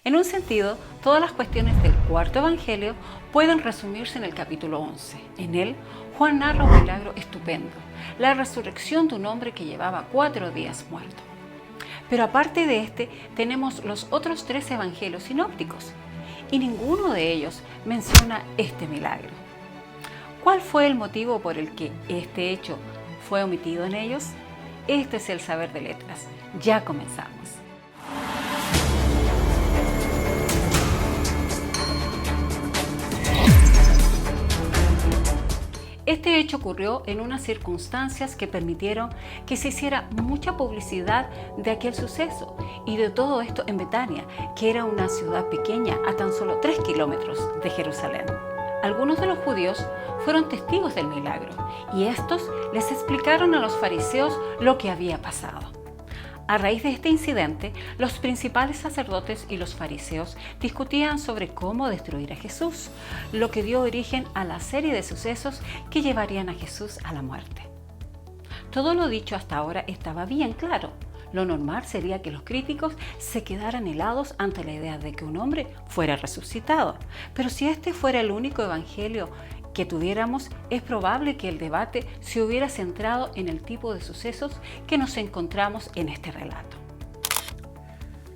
En un sentido, todas las cuestiones del cuarto evangelio pueden resumirse en el capítulo 11. En él, Juan narra un milagro estupendo, la resurrección de un hombre que llevaba 4 días muerto. Pero aparte de este, tenemos los otros 3 evangelios sinópticos, y ninguno de ellos menciona este milagro. ¿Cuál fue el motivo por el que este hecho fue omitido en ellos? Este es el saber de letras. Ya comenzamos. Este hecho ocurrió en unas circunstancias que permitieron que se hiciera mucha publicidad de aquel suceso y de todo esto en Betania, que era una ciudad pequeña a tan solo 3 kilómetros de Jerusalén. Algunos de los judíos fueron testigos del milagro y estos les explicaron a los fariseos lo que había pasado. A raíz de este incidente, los principales sacerdotes y los fariseos discutían sobre cómo destruir a Jesús, lo que dio origen a la serie de sucesos que llevarían a Jesús a la muerte. Todo lo dicho hasta ahora estaba bien claro. Lo normal sería que los críticos se quedaran helados ante la idea de que un hombre fuera resucitado. Pero si este fuera el único evangelio que tuviéramos, es probable que el debate se hubiera centrado en el tipo de sucesos que nos encontramos en este relato.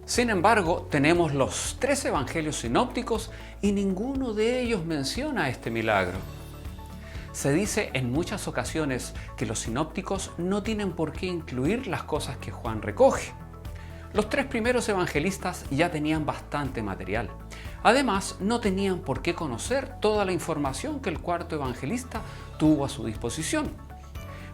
Sin embargo, tenemos los 3 evangelios sinópticos y ninguno de ellos menciona este milagro. Se dice en muchas ocasiones que los sinópticos no tienen por qué incluir las cosas que Juan recoge. Los 3 primeros evangelistas ya tenían bastante material. Además, no tenían por qué conocer toda la información que el cuarto evangelista tuvo a su disposición.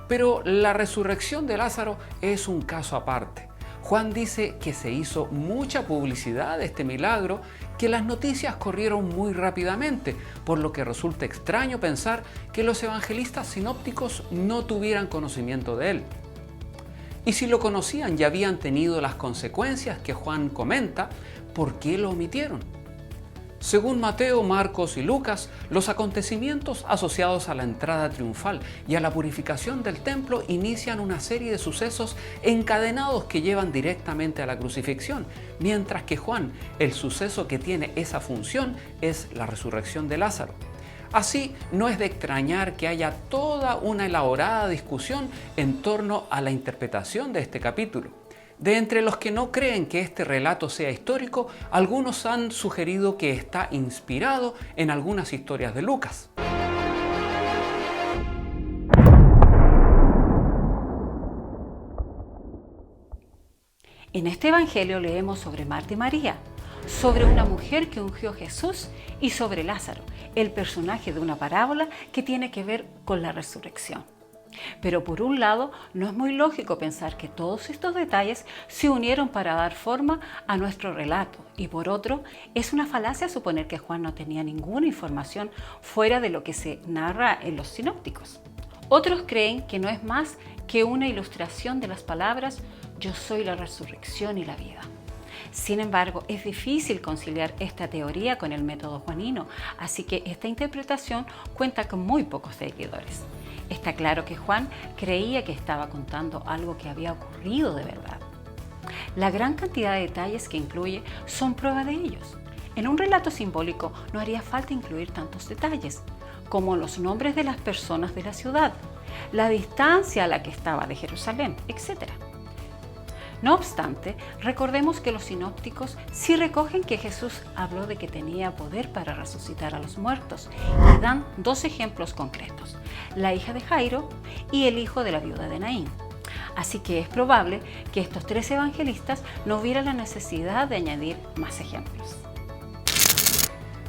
Pero la resurrección de Lázaro es un caso aparte. Juan dice que se hizo mucha publicidad de este milagro, que las noticias corrieron muy rápidamente, por lo que resulta extraño pensar que los evangelistas sinópticos no tuvieran conocimiento de él. Y si lo conocían y habían tenido las consecuencias que Juan comenta, ¿por qué lo omitieron? Según Mateo, Marcos y Lucas, los acontecimientos asociados a la entrada triunfal y a la purificación del templo inician una serie de sucesos encadenados que llevan directamente a la crucifixión, mientras que Juan, el suceso que tiene esa función es la resurrección de Lázaro. Así, no es de extrañar que haya toda una elaborada discusión en torno a la interpretación de este capítulo. De entre los que no creen que este relato sea histórico, algunos han sugerido que está inspirado en algunas historias de Lucas. En este evangelio leemos sobre Marta y María, sobre una mujer que ungió a Jesús y sobre Lázaro, el personaje de una parábola que tiene que ver con la resurrección. Pero por un lado, no es muy lógico pensar que todos estos detalles se unieron para dar forma a nuestro relato, y por otro, es una falacia suponer que Juan no tenía ninguna información fuera de lo que se narra en los sinópticos. Otros creen que no es más que una ilustración de las palabras «Yo soy la resurrección y la vida». Sin embargo, es difícil conciliar esta teoría con el método juanino, así que esta interpretación cuenta con muy pocos seguidores. Está claro que Juan creía que estaba contando algo que había ocurrido de verdad. La gran cantidad de detalles que incluye son prueba de ellos. En un relato simbólico no haría falta incluir tantos detalles, como los nombres de las personas de la ciudad, la distancia a la que estaba de Jerusalén, etc. No obstante, recordemos que los sinópticos sí recogen que Jesús habló de que tenía poder para resucitar a los muertos y dan 2 ejemplos concretos, la hija de Jairo y el hijo de la viuda de Naín. Así que es probable que estos 3 evangelistas no vieran la necesidad de añadir más ejemplos.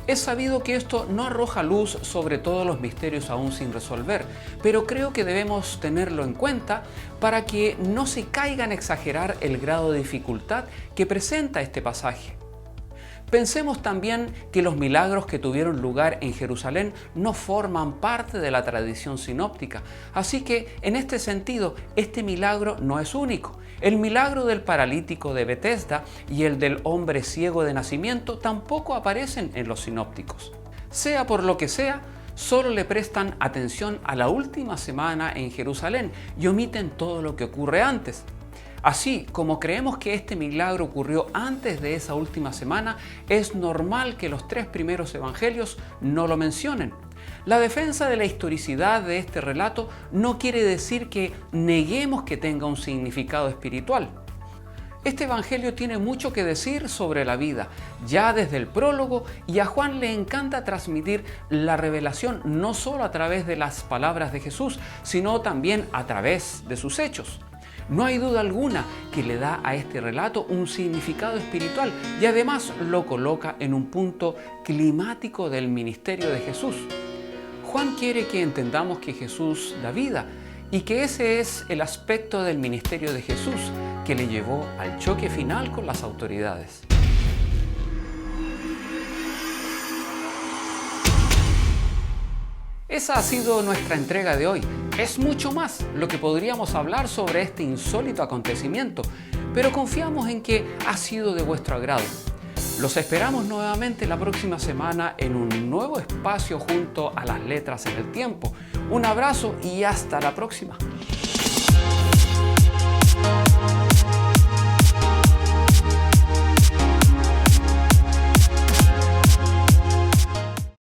Es sabido que esto no arroja luz sobre todos los misterios aún sin resolver, pero creo que debemos tenerlo en cuenta para que no se caiga en exagerar el grado de dificultad que presenta este pasaje. Pensemos también que los milagros que tuvieron lugar en Jerusalén no forman parte de la tradición sinóptica, así que en este sentido este milagro no es único. El milagro del paralítico de Betesda y el del hombre ciego de nacimiento tampoco aparecen en los sinópticos. Sea por lo que sea, solo le prestan atención a la última semana en Jerusalén y omiten todo lo que ocurre antes. Así como creemos que este milagro ocurrió antes de esa última semana, es normal que los 3 primeros evangelios no lo mencionen. La defensa de la historicidad de este relato no quiere decir que neguemos que tenga un significado espiritual. Este evangelio tiene mucho que decir sobre la vida, ya desde el prólogo, y a Juan le encanta transmitir la revelación no solo a través de las palabras de Jesús, sino también a través de sus hechos. No hay duda alguna que le da a este relato un significado espiritual y además lo coloca en un punto climático del ministerio de Jesús. Juan quiere que entendamos que Jesús da vida y que ese es el aspecto del ministerio de Jesús que le llevó al choque final con las autoridades. Esa ha sido nuestra entrega de hoy. Es mucho más lo que podríamos hablar sobre este insólito acontecimiento, pero confiamos en que ha sido de vuestro agrado. Los esperamos nuevamente la próxima semana en un nuevo espacio junto a las letras en el tiempo. Un abrazo y hasta la próxima.